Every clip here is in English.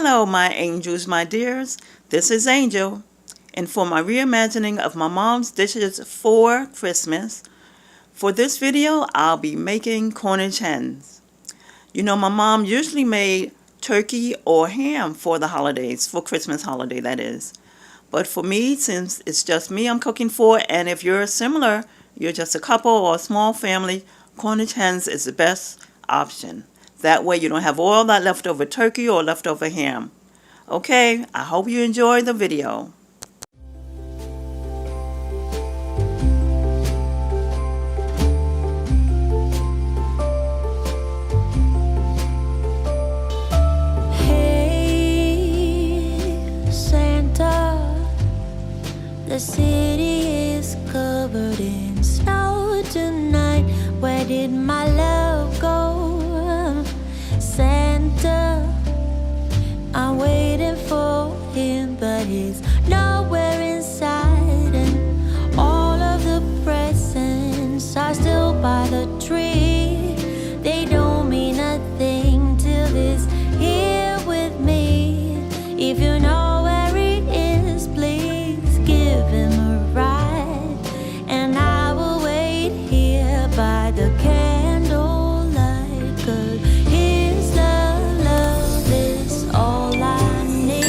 Hello, my angels, my dears. This is Angel, and for my reimagining of my mom's dishes for Christmas, for this video, I'll be making Cornish hens. You know, my mom usually made turkey or ham for the holidays, for Christmas holiday, that is. But for me, since it's just me I'm cooking for, and if you're similar, you're just a couple or a small family, Cornish hens is the best option. That way you don't have all that leftover turkey or leftover ham. Okay, I hope you enjoy the video. Hey, Santa, the city is covered in snow tonight. Where did my love go? Santa, I'm waiting for him, but he's nowhere inside, and all of the presents are still by the tree. They don't mean a thing till he's here with me. If you know where he is, please give him a ride, and I will wait here by the candlelight, 'cause his love is all I need,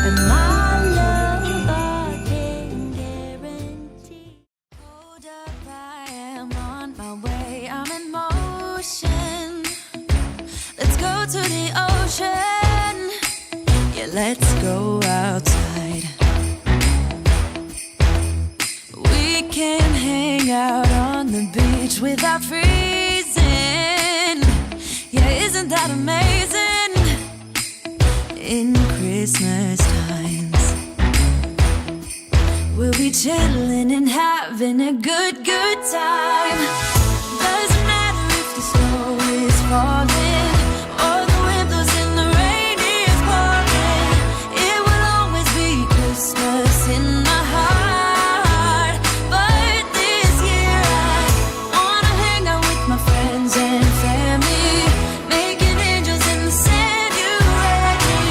and my love I can guarantee. Hold up, I am on my way, I'm in motion. Let's go to the ocean, yeah, let's go outside. We can hang out on the beach without freezing. Yeah, isn't that amazing? In Christmas times, we'll be chilling and having a good time. Doesn't matter if the snow is falling or the wind blows and the rain is pouring. It will always be Christmas in my heart. But this year I wanna hang out with my friends and family, making angels in the sand. You ready?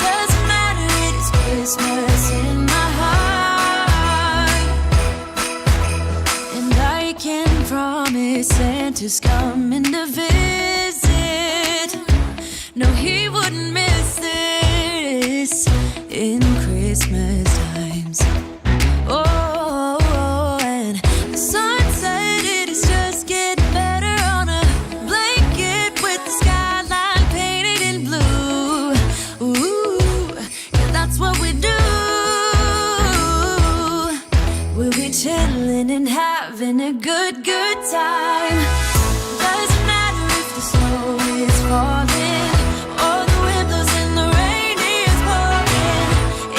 Doesn't matter, it's Christmas in my heart. And I can promise Santa's coming to visit. No, he wouldn't miss this in Christmas times. Oh, and the sun said it is just getting better on a blanket with the skyline painted in blue. Ooh, yeah, that's what we do. We'll be chilling and having a good time. Doesn't matter if the snow is falling or the wind blows and the rain is pouring.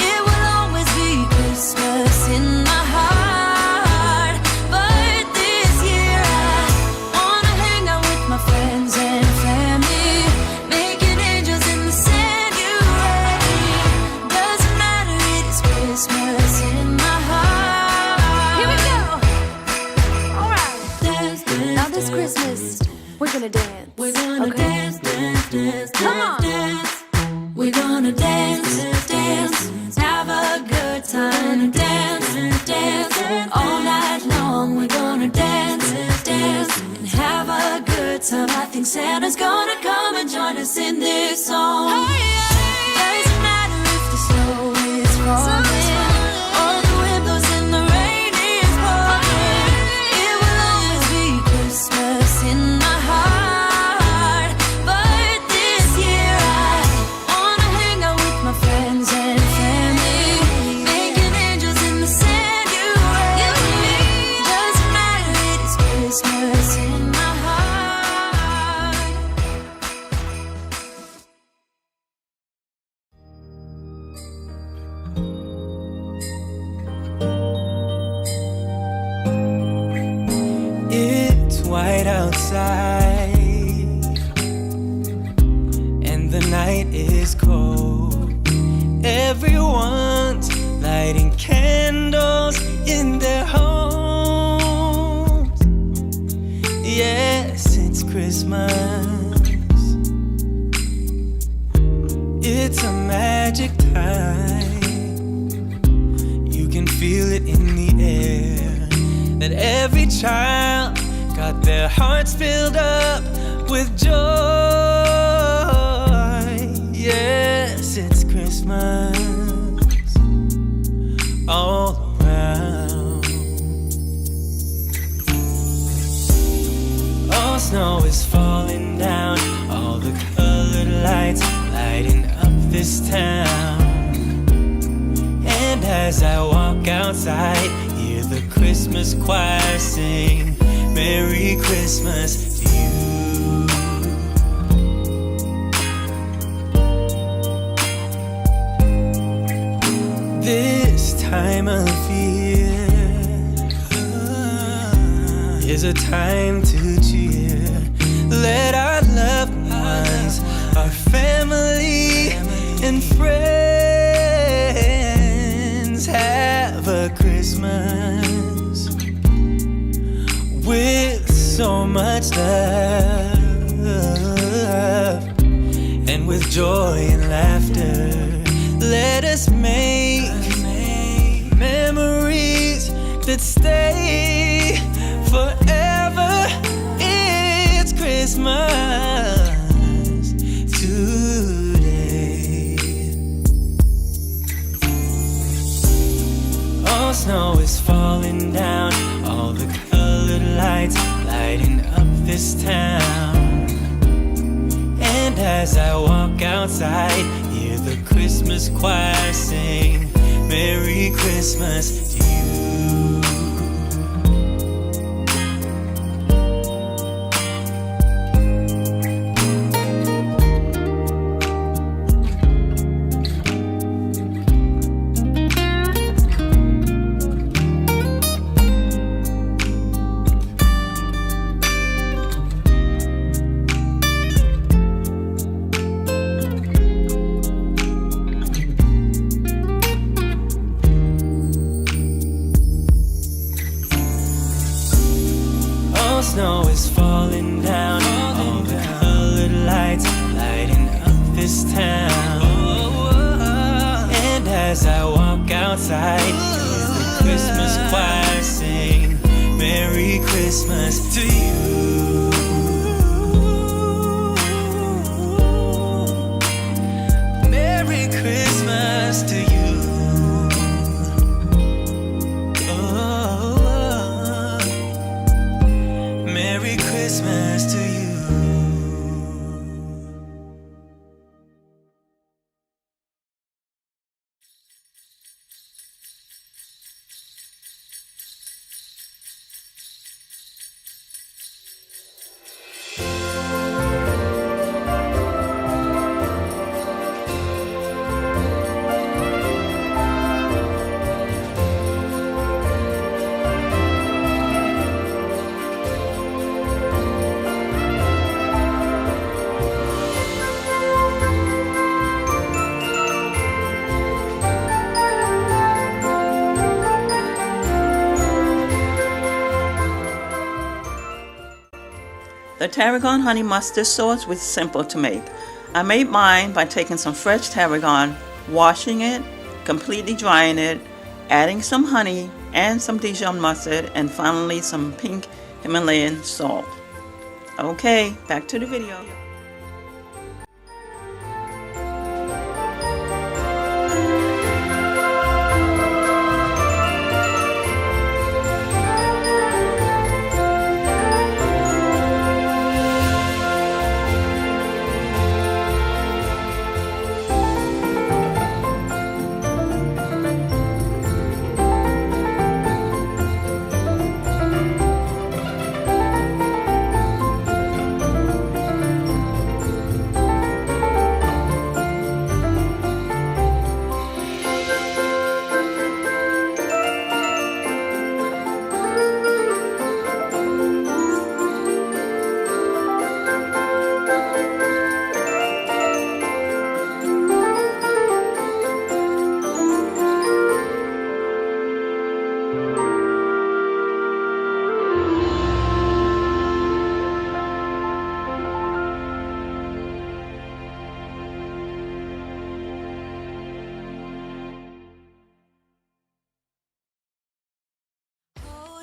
It will always be Christmas in my heart. But this year I wanna hang out with my friends and family, making angels in the sand. You ready? Doesn't matter, it is Christmas in my heart. Here we go. All right. Dance, dance, now this Christmas, we're gonna dance. We're gonna dance, dance, dance, come on. Dance. We're gonna dance, dance, have a good time. Dance, dance, all night long. We're gonna dance, dance, and have a good time. I think Santa's gonna come and join us in this song. Doesn't matter if the snow is falling or the wind blows and the rain is pouring. It will always be Christmas in my heart. But this year I wanna hang out with my friends and family, making angels in the sand. You ready? Doesn't matter, it is Christmas in my heart. It's white outside and the night is cold. Everyone's lighting candles in their homes. Yes, it's Christmas. it's a magic time. You can feel it in the air, that every child got their hearts filled up with joy. Yes, it's Christmas all around. All snow is falling down, all the colored lights lighting up this town. And as I walk outside, hear the Christmas choir sing Merry Christmas to you. This time of year is a time to cheer. Let our loved ones, our family and friends have a Christmas with so much love, and with joy and laughter. Let us make memories that stay forever. It's Christmas today. All snow is falling down, all the colored lights lighting up this town. And as I walk outside, hear the Christmas choir sing Merry Christmas to you. Snow is falling down, all the colored lights lighting up this town. And as I walk outside, hear the Christmas choir sing Merry Christmas to you. Merry Christmas to you. Merry Christmas to you. The Tarragon honey mustard sauce was simple to make. I made mine by taking some fresh tarragon, washing it, completely drying it, adding some honey and some Dijon mustard, and finally some pink Himalayan salt. Okay, back to the video.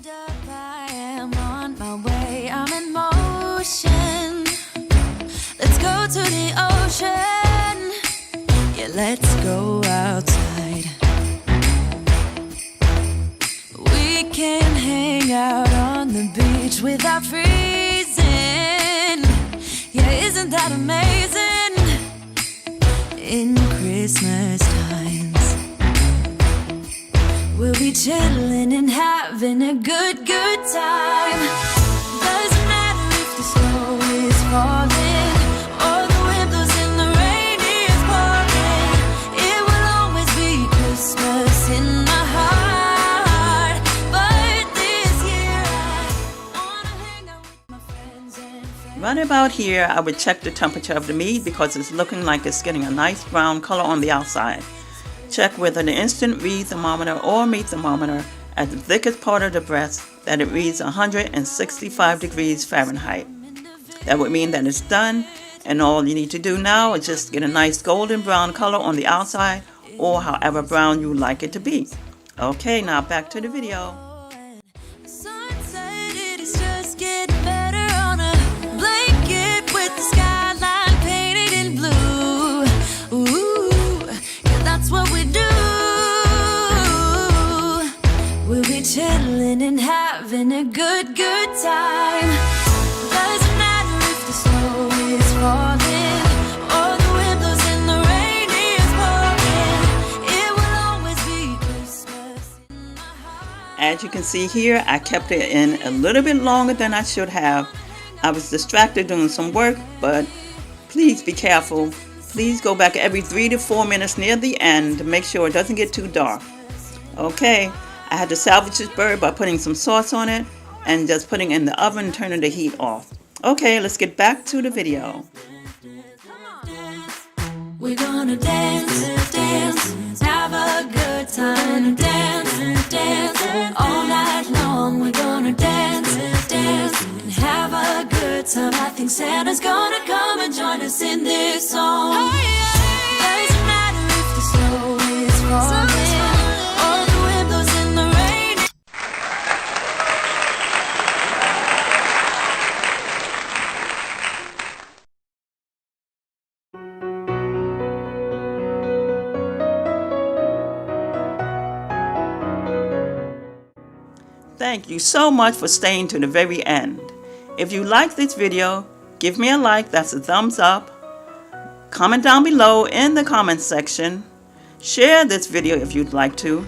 I am on my way, I'm in motion. Let's go to the ocean. Yeah, let's go outside. We can hang out on the beach without freezing. Yeah, isn't that amazing? In Christmas times, we'll be chilling and having a good time. Doesn't matter if the snow is falling or the wind blows and the rain is pouring. It will always be Christmas in my heart. But this year I wanna hang out with my friends and family. Right about here, I would check the temperature of the meat because it's looking like it's getting a nice brown color on the outside. Check whether the instant read thermometer or meat thermometer at the thickest part of the breast that it reads 165 degrees Fahrenheit. That would mean that it's done, and all you need to do now is just get a nice golden brown color on the outside, or however brown you like it to be. Okay, now back to the video. Sunset, it is just getting better on a blanket with the skyline painted in blue. Ooh, yeah, that's what we do. We'll be chilling and having a good time. Doesn't matter if the snow is falling or the wind blows and the rain is pouring. It will always be Christmas in my heart. As you can see here, I kept it in a little bit longer than I should have. I was distracted doing some work, but please be careful. Please go back every 3 to 4 minutes near the end to make sure it doesn't get too dark. Okay, I had to salvage this bird by putting some sauce on it and just putting it in the oven and turning the heat off. Okay, let's get back to the video. We're gonna dance, dance, have a good time. Dance, dance, all night long. We're gonna dance, dance, and have a good time. I think Santa's gonna come and join us in this song. Doesn't matter if the snow is falling or the wind blows in the rain. Thank you so much for staying to the very end. If you like this video, give me a like, that's a thumbs up. Comment down below in the comment section. Share this video if you'd like to.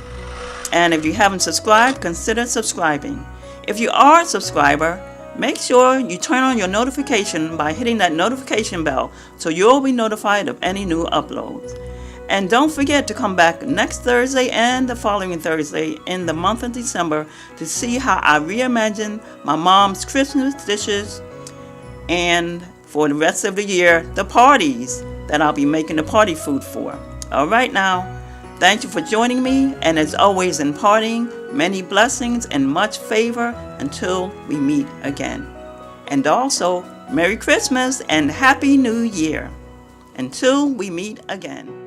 And if you haven't subscribed, consider subscribing. If you are a subscriber, make sure you turn on your notification by hitting that notification bell so you'll be notified of any new uploads. And don't forget to come back next Thursday and the following Thursday in the month of December to see how I reimagine my mom's Christmas dishes, and for the rest of the year, the parties that I'll be making the party food for. All right now, thank you for joining me, and as always in partying, many blessings and much favor until we meet again. And also, Merry Christmas and Happy New Year until we meet again.